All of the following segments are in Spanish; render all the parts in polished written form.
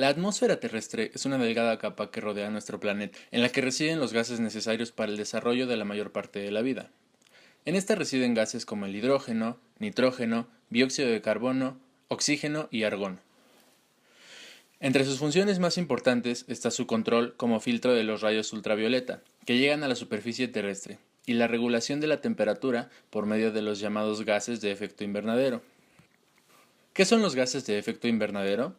La atmósfera terrestre es una delgada capa que rodea nuestro planeta, en la que residen los gases necesarios para el desarrollo de la mayor parte de la vida. En esta residen gases como el hidrógeno, nitrógeno, dióxido de carbono, oxígeno y argón. Entre sus funciones más importantes está su control como filtro de los rayos ultravioleta, que llegan a la superficie terrestre, y la regulación de la temperatura por medio de los llamados gases de efecto invernadero. ¿Qué son los gases de efecto invernadero?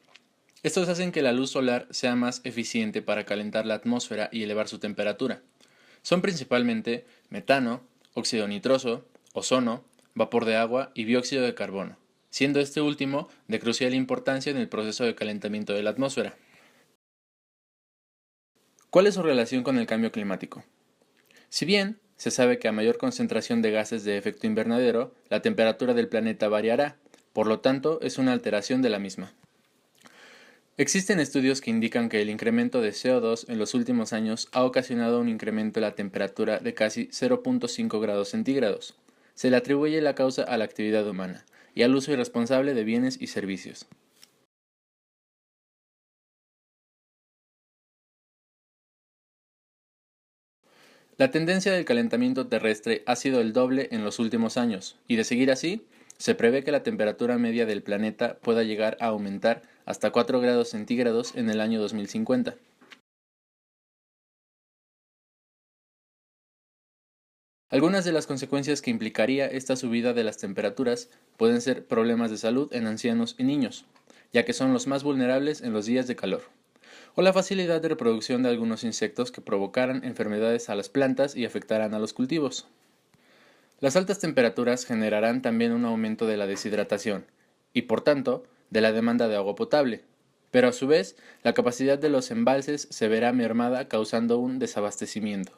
Estos hacen que la luz solar sea más eficiente para calentar la atmósfera y elevar su temperatura. Son principalmente metano, óxido nitroso, ozono, vapor de agua y dióxido de carbono, siendo este último de crucial importancia en el proceso de calentamiento de la atmósfera. ¿Cuál es su relación con el cambio climático? Si bien se sabe que a mayor concentración de gases de efecto invernadero, la temperatura del planeta variará, por lo tanto es una alteración de la misma. Existen estudios que indican que el incremento de CO2 en los últimos años ha ocasionado un incremento de la temperatura de casi 0.5 grados centígrados. Se le atribuye la causa a la actividad humana y al uso irresponsable de bienes y servicios. La tendencia del calentamiento terrestre ha sido el doble en los últimos años, y de seguir así, se prevé que la temperatura media del planeta pueda llegar a aumentar hasta 4 grados centígrados en el año 2050. Algunas de las consecuencias que implicaría esta subida de las temperaturas pueden ser problemas de salud en ancianos y niños, ya que son los más vulnerables en los días de calor, o la facilidad de reproducción de algunos insectos que provocaran enfermedades a las plantas y afectaran a los cultivos. Las altas temperaturas generarán también un aumento de la deshidratación y, por tanto, de la demanda de agua potable, pero a su vez la capacidad de los embalses se verá mermada causando un desabastecimiento.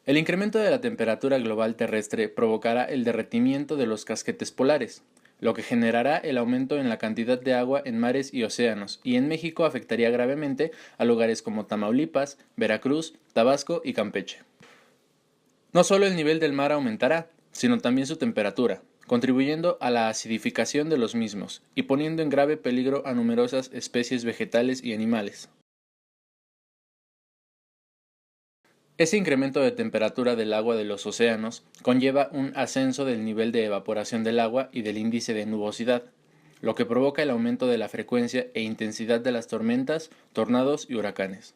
El incremento de la temperatura global terrestre provocará el derretimiento de los casquetes polares, lo que generará el aumento en la cantidad de agua en mares y océanos, y en México afectaría gravemente a lugares como Tamaulipas, Veracruz, Tabasco y Campeche. No solo el nivel del mar aumentará, sino también su temperatura, contribuyendo a la acidificación de los mismos y poniendo en grave peligro a numerosas especies vegetales y animales. Ese incremento de temperatura del agua de los océanos conlleva un ascenso del nivel de evaporación del agua y del índice de nubosidad, lo que provoca el aumento de la frecuencia e intensidad de las tormentas, tornados y huracanes.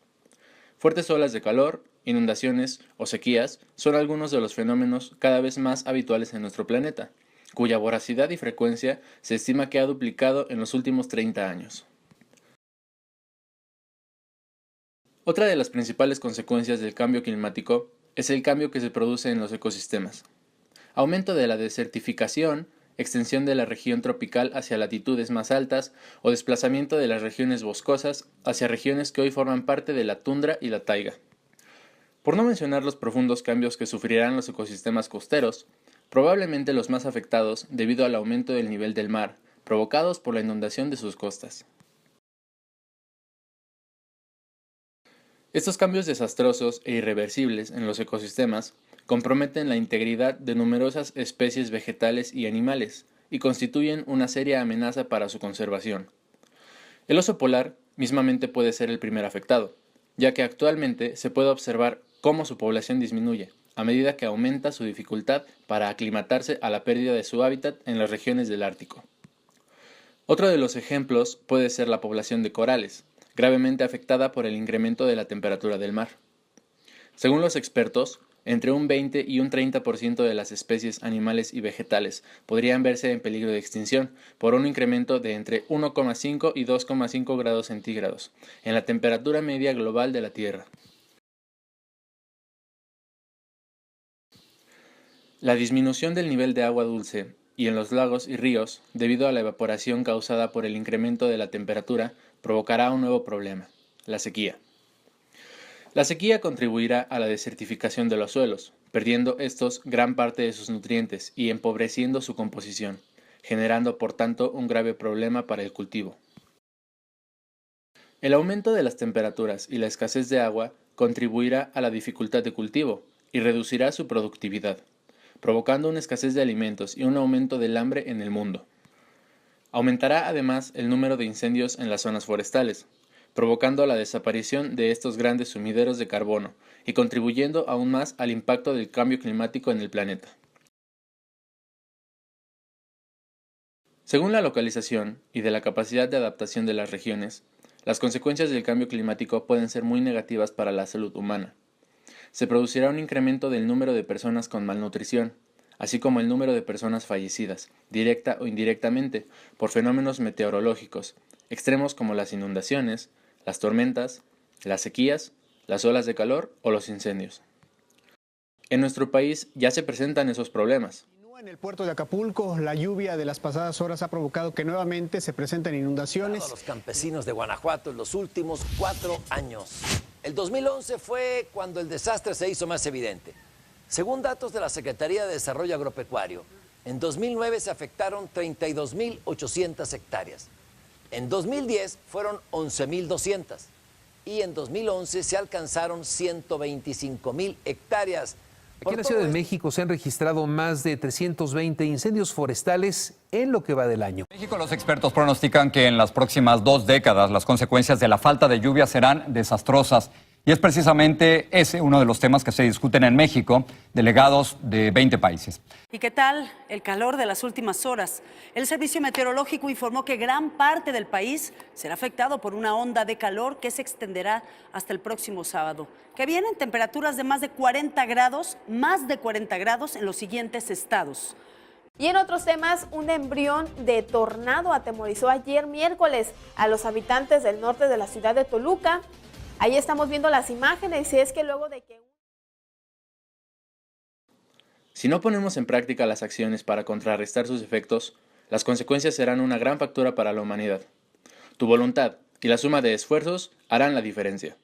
Fuertes olas de calor, inundaciones o sequías son algunos de los fenómenos cada vez más habituales en nuestro planeta, cuya voracidad y frecuencia se estima que ha duplicado en los últimos 30 años. Otra de las principales consecuencias del cambio climático es el cambio que se produce en los ecosistemas. Aumento de la desertificación, extensión de la región tropical hacia latitudes más altas o desplazamiento de las regiones boscosas hacia regiones que hoy forman parte de la tundra y la taiga. Por no mencionar los profundos cambios que sufrirán los ecosistemas costeros, probablemente los más afectados debido al aumento del nivel del mar, provocados por la inundación de sus costas. Estos cambios desastrosos e irreversibles en los ecosistemas comprometen la integridad de numerosas especies vegetales y animales y constituyen una seria amenaza para su conservación. El oso polar mismamente puede ser el primer afectado, ya que actualmente se puede observar cómo su población disminuye a medida que aumenta su dificultad para aclimatarse a la pérdida de su hábitat en las regiones del Ártico. Otro de los ejemplos puede ser la población de corales, gravemente afectada por el incremento de la temperatura del mar. Según los expertos, entre un 20 y un 30% de las especies animales y vegetales podrían verse en peligro de extinción por un incremento de entre 1,5 y 2,5 grados centígrados en la temperatura media global de la Tierra. La disminución del nivel de agua dulce y en los lagos y ríos, debido a la evaporación causada por el incremento de la temperatura, provocará un nuevo problema, la sequía. La sequía contribuirá a la desertificación de los suelos, perdiendo estos gran parte de sus nutrientes y empobreciendo su composición, generando por tanto un grave problema para el cultivo. El aumento de las temperaturas y la escasez de agua contribuirá a la dificultad de cultivo y reducirá su productividad, provocando una escasez de alimentos y un aumento del hambre en el mundo. Aumentará además el número de incendios en las zonas forestales, provocando la desaparición de estos grandes sumideros de carbono y contribuyendo aún más al impacto del cambio climático en el planeta. Según la localización y de la capacidad de adaptación de las regiones, las consecuencias del cambio climático pueden ser muy negativas para la salud humana. Se producirá un incremento del número de personas con malnutrición, así como el número de personas fallecidas, directa o indirectamente, por fenómenos meteorológicos, extremos como las inundaciones, las tormentas, las sequías, las olas de calor o los incendios. En nuestro país ya se presentan esos problemas. En el puerto de Acapulco, la lluvia de las pasadas horas ha provocado que nuevamente se presenten inundaciones. A los campesinos de Guanajuato en los últimos 4 años. El 2011 fue cuando el desastre se hizo más evidente. Según datos de la Secretaría de Desarrollo Agropecuario, en 2009 se afectaron 32.800 hectáreas. En 2010 fueron 11.200 y en 2011 se alcanzaron 125.000 hectáreas. Aquí en la Ciudad de México se han registrado más de 320 incendios forestales en lo que va del año. En México, los expertos pronostican que en las próximas 2 décadas las consecuencias de la falta de lluvia serán desastrosas. Y es precisamente ese uno de los temas que se discuten en México, delegados de 20 países. ¿Y qué tal el calor de las últimas horas? El Servicio Meteorológico informó que gran parte del país será afectado por una onda de calor que se extenderá hasta el próximo sábado. Que vienen temperaturas de más de 40 grados en los siguientes estados. Y en otros temas, un embrión de tornado atemorizó ayer miércoles a los habitantes del norte de la ciudad de Toluca. Ahí estamos viendo las imágenes y es que luego de que... Si no ponemos en práctica las acciones para contrarrestar sus efectos, las consecuencias serán una gran factura para la humanidad. Tu voluntad y la suma de esfuerzos harán la diferencia.